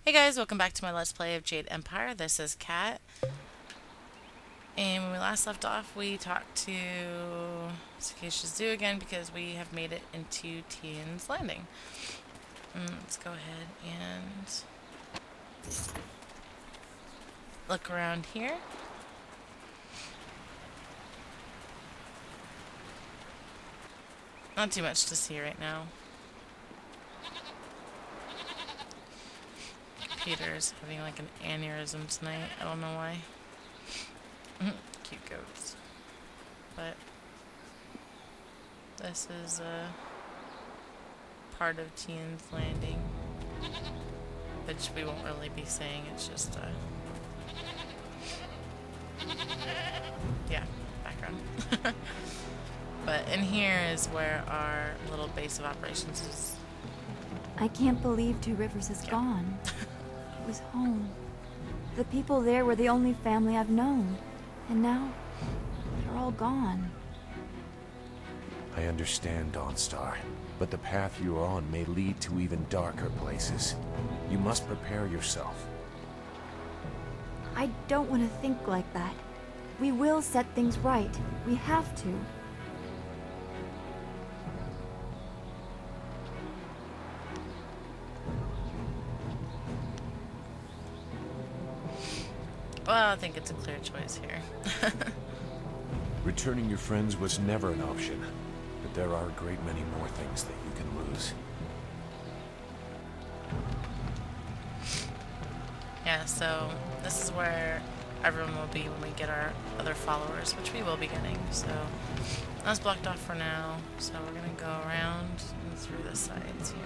Hey guys, welcome back to my Let's Play of Jade Empire. This is Kat. And when we last left off, we talked to Sakisha Zoo again because we have made it into Tiens Landing. Let's go ahead and look around here. Not too much to see right now. Peter's having like an aneurysm tonight. I don't know why. Cute goats. But this is a part of Tiens Landing, which we won't really be saying. It's just yeah, background. But in here is where our little base of operations is. I can't believe Two Rivers is gone. It was home. The people there were the only family I've known. And now, they're all gone. I understand, Dawnstar, but the path you're on may lead to even darker places. You must prepare yourself. I don't want to think like that. We will set things right. We have to. Well, I think it's a clear choice here. Returning your friends was never an option, but there are a great many more things that you can lose. Yeah, so this is where everyone will be when we get our other followers, which we will be getting. So that's blocked off for now. So we're gonna go around and through the sides here.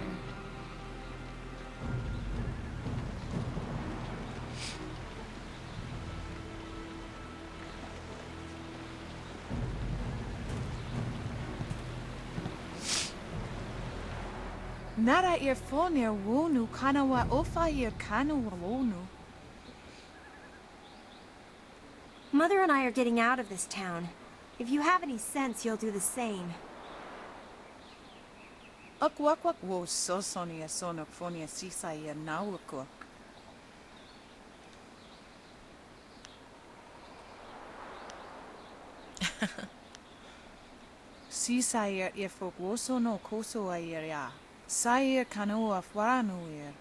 Nara earphone wonu kanawa ofa ear kanawa wonu. Mother and I are getting out of this town. If you have any sense, you'll do the same. Akwakwak wo sosonia sonok fonia sisa ear nawakok. Sisa ear earfok woso no koso ear ya. Sair kanoa fwaranu ear.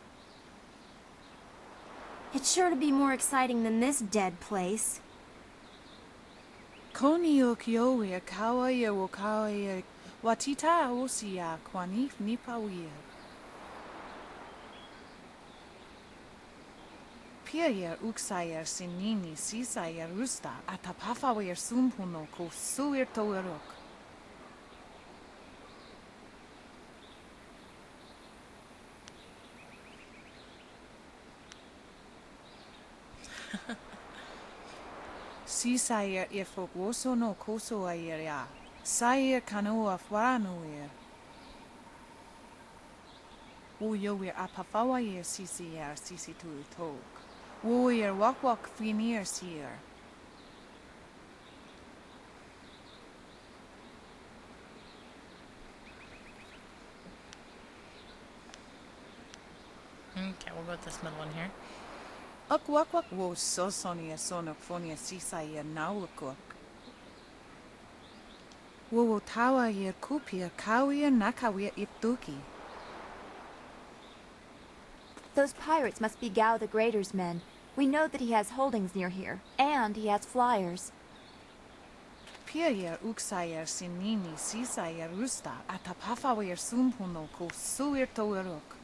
It's sure to be more exciting than this dead place. Koni o kio ear kawa ear wo kawa ear. Watita osia kwanif nipa ear. Pia ear uksa ear sinini sisa ear rusta atapafa ear sumpuno ko suir toerok. Sisair ifok woso no koso air ya. Sair kanoa fwaranu ear. Uyo ear apafawa ear sisi tu tok. Wo ear wak finir seer. Okay, we'll go with this middle one here. Wak wo sosonia sonok fonia sisair nawakok. Wo tawa ear kupia kawia nakawia iptuki. Those pirates must be Gao the Greater's men. We know that he has holdings near here, and he has flyers. Pia ear uksa ear sinini sisa ear rusta atapafa ear sumpuno ko suir toerok.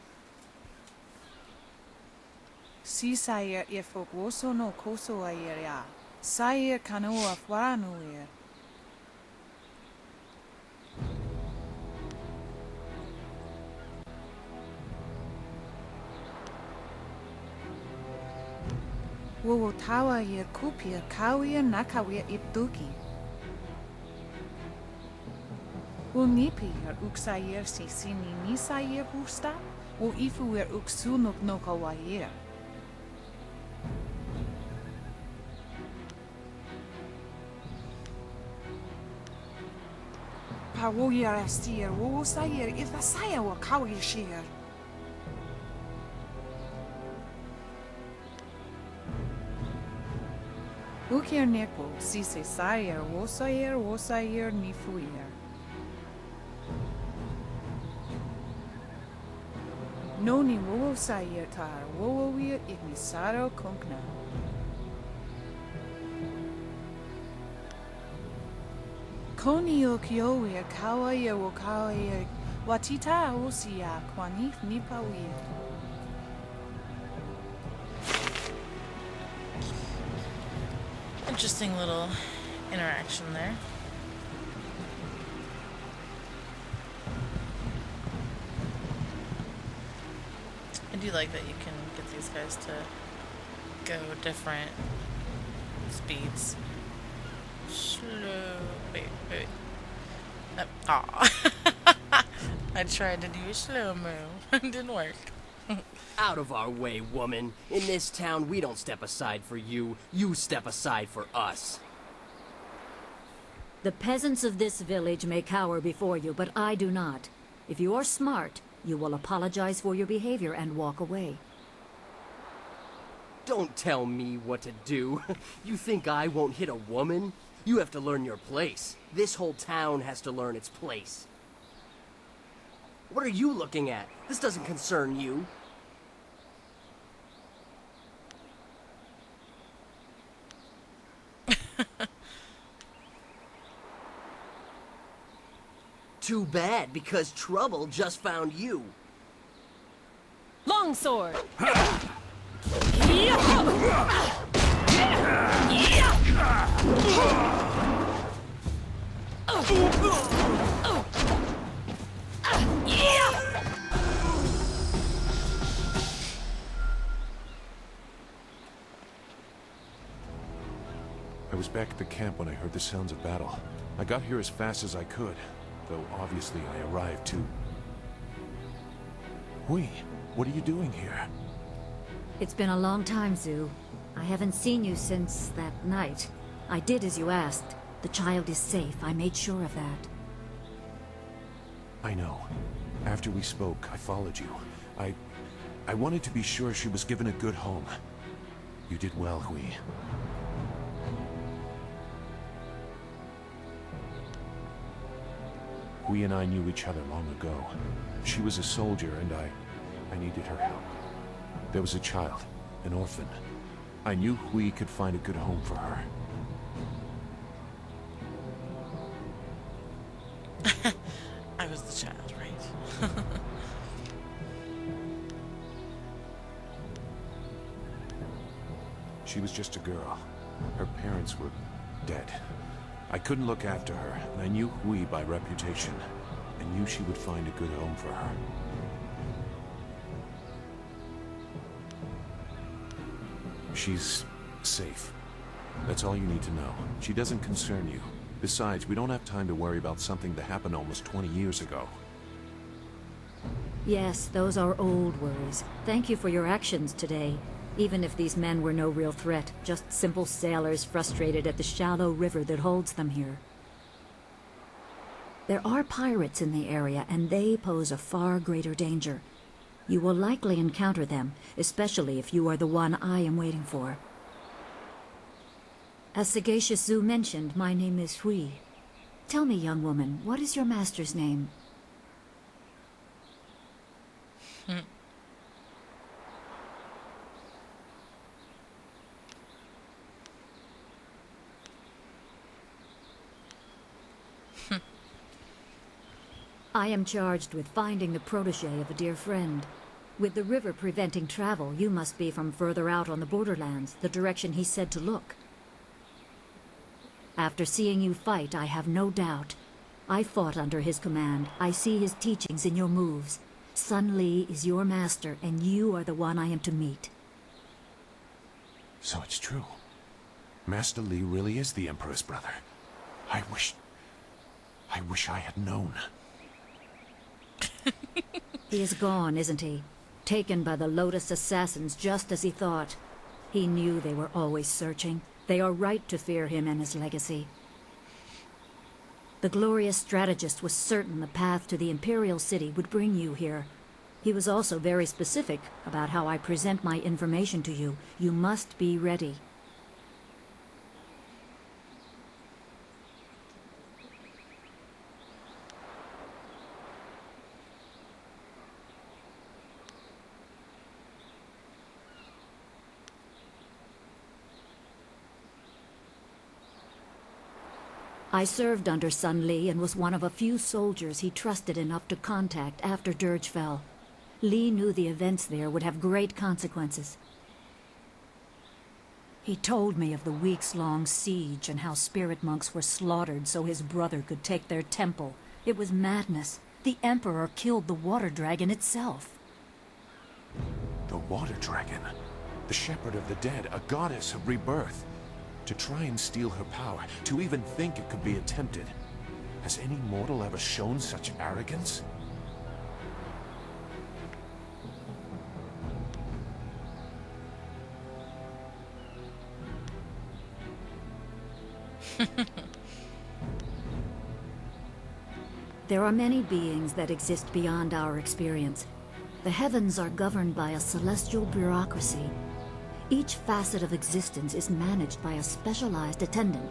Sisair ifok woso no koso air ya. Sair kanoa fwaranu ear. Wo tawa ear kupia kawia nakawia iptuki. Wo nipi ear uksa ear sisini nisa ear rusta. Wo ifu ear uksunok no kawa ear. Pawoyar astir, wo sayer if a saya wa kawi sheer. Ukir neko si se sayer wosayer ni fuyer. Noni wo sayer tar wo ignisaro konkna. Koni o kiowe kawaye wo kawaye watita osia kwanif nipawiye. Interesting little interaction there. I do like that you can get these guys to go different speeds. Slow. Wait. Aw. I tried to do a slow-mo. It didn't work. Out of our way, woman. In this town, we don't step aside for you. You step aside for us. The peasants of this village may cower before you, but I do not. If you are smart, you will apologize for your behavior and walk away. Don't tell me what to do. You think I won't hit a woman? You have to learn your place. This whole town has to learn its place. What are you looking at? This doesn't concern you. Too bad, because trouble just found you. Longsword! I was back at the camp when I heard the sounds of battle. I got here as fast as I could, though obviously I arrived too. Hui, what are you doing here? It's been a long time, Zhu. I haven't seen you since that night. I did as you asked. The child is safe. I made sure of that. I know. After we spoke, I followed you. I wanted to be sure she was given a good home. You did well, Hui. Hui and I knew each other long ago. She was a soldier and I needed her help. There was a child, an orphan. I knew Hui could find a good home for her. I was the child, right? She was just a girl. Her parents were dead. I couldn't look after her, and I knew Hui by reputation. I knew she would find a good home for her. She's safe. That's all you need to know. She doesn't concern you. Besides, we don't have time to worry about something that happened almost 20 years ago. Yes, those are old worries. Thank you for your actions today. Even if these men were no real threat, just simple sailors frustrated at the shallow river that holds them here. There are pirates in the area, and they pose a far greater danger. You will likely encounter them, especially if you are the one I am waiting for. As Sagacious Zhu mentioned, my name is Hui. Tell me, young woman, what is your master's name? I am charged with finding the protege of a dear friend. With the river preventing travel, you must be from further out on the borderlands, the direction he said to look. After seeing you fight, I have no doubt. I fought under his command. I see his teachings in your moves. Sun Li is your master, and you are the one I am to meet. So it's true. Master Li really is the Emperor's brother. I wish I had known. He is gone, isn't he? Taken by the Lotus assassins just as he thought. He knew they were always searching. They are right to fear him and his legacy. The glorious strategist was certain the path to the Imperial City would bring you here. He was also very specific about how I present my information to you. You must be ready. I served under Sun Li and was one of a few soldiers he trusted enough to contact after Dirge fell. Li knew the events there would have great consequences. He told me of the weeks-long siege and how spirit monks were slaughtered so his brother could take their temple. It was madness. The Emperor killed the water dragon itself. The water dragon? The shepherd of the dead, a goddess of rebirth. To try and steal her power, to even think it could be attempted. Has any mortal ever shown such arrogance? There are many beings that exist beyond our experience. The heavens are governed by a celestial bureaucracy. Each facet of existence is managed by a specialized attendant.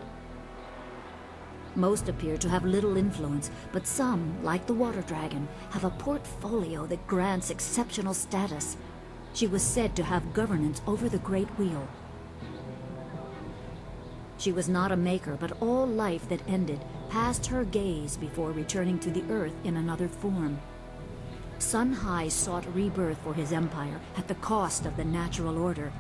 Most appear to have little influence, but some, like the water dragon, have a portfolio that grants exceptional status. She was said to have governance over the Great Wheel. She was not a maker, but all life that ended passed her gaze before returning to the earth in another form. Sun Hai sought rebirth for his empire at the cost of the natural order.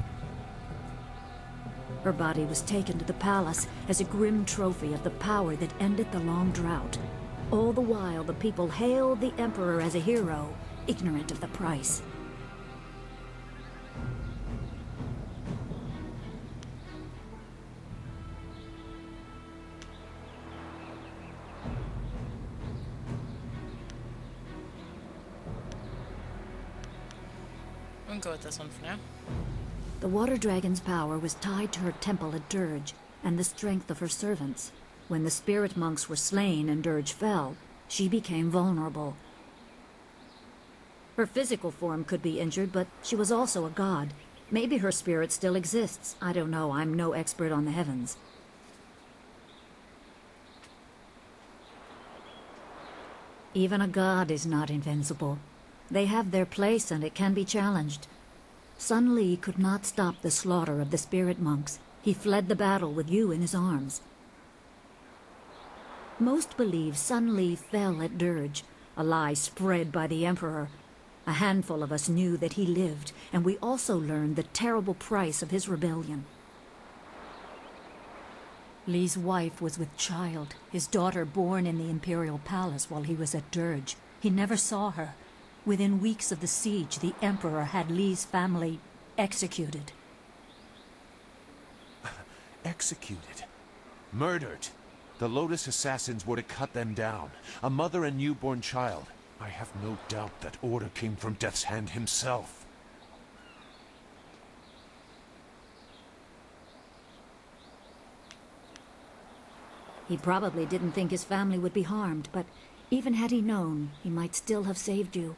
Her body was taken to the palace as a grim trophy of the power that ended the long drought. All the while, the people hailed the Emperor as a hero, ignorant of the price. I'm gonna go with this one for now. The water dragon's power was tied to her temple at Dirge and the strength of her servants. When the spirit monks were slain and Dirge fell, she became vulnerable. Her physical form could be injured, but she was also a god. Maybe her spirit still exists. I don't know. I'm no expert on the heavens. Even a god is not invincible. They have their place and it can be challenged. Sun Li could not stop the slaughter of the spirit monks. He fled the battle with you in his arms. Most believe Sun Li fell at Dirge, a lie spread by the Emperor. A handful of us knew that he lived, and we also learned the terrible price of his rebellion. Li's wife was with child, his daughter born in the Imperial Palace while he was at Dirge. He never saw her. Within weeks of the siege, the Emperor had Li's family executed. Executed? Murdered? The Lotus assassins were to cut them down. A mother and newborn child. I have no doubt that order came from Death's Hand himself. He probably didn't think his family would be harmed, but even had he known, he might still have saved you.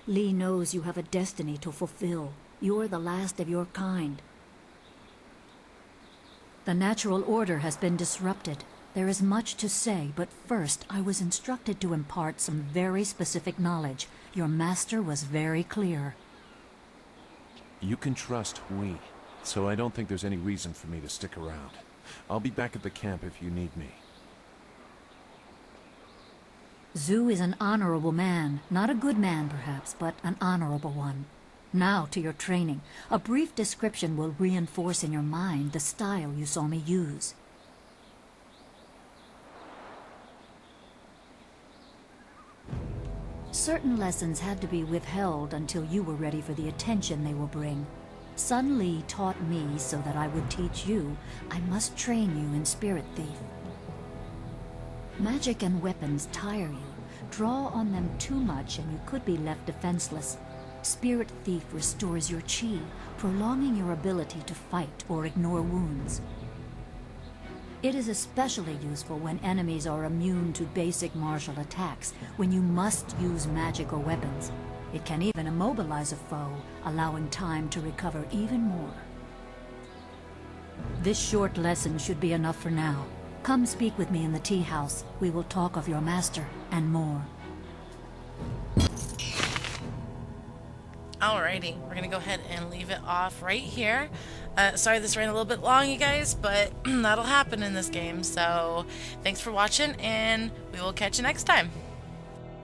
Li knows you have a destiny to fulfill. You're the last of your kind. The natural order has been disrupted. There is much to say, but first I was instructed to impart some very specific knowledge. Your master was very clear. You can trust we, so I don't think there's any reason for me to stick around. I'll be back at the camp if you need me. Zhu is an honorable man. Not a good man, perhaps, but an honorable one. Now to your training. A brief description will reinforce in your mind the style you saw me use. Certain lessons had to be withheld until you were ready for the attention they will bring. Sun Li taught me so that I would teach you. I must train you in Spirit Thief. Magic and weapons tire you. Draw on them too much and you could be left defenseless. Spirit Thief restores your chi, prolonging your ability to fight or ignore wounds. It is especially useful when enemies are immune to basic martial attacks, when you must use magic or weapons. It can even immobilize a foe, allowing time to recover even more. This short lesson should be enough for now. Come speak with me in the tea house. We will talk of your master and more. Alrighty, we're gonna go ahead and leave it off right here. Sorry this ran a little bit long, you guys, but that'll happen in this game. So thanks for watching, and we will catch you next time.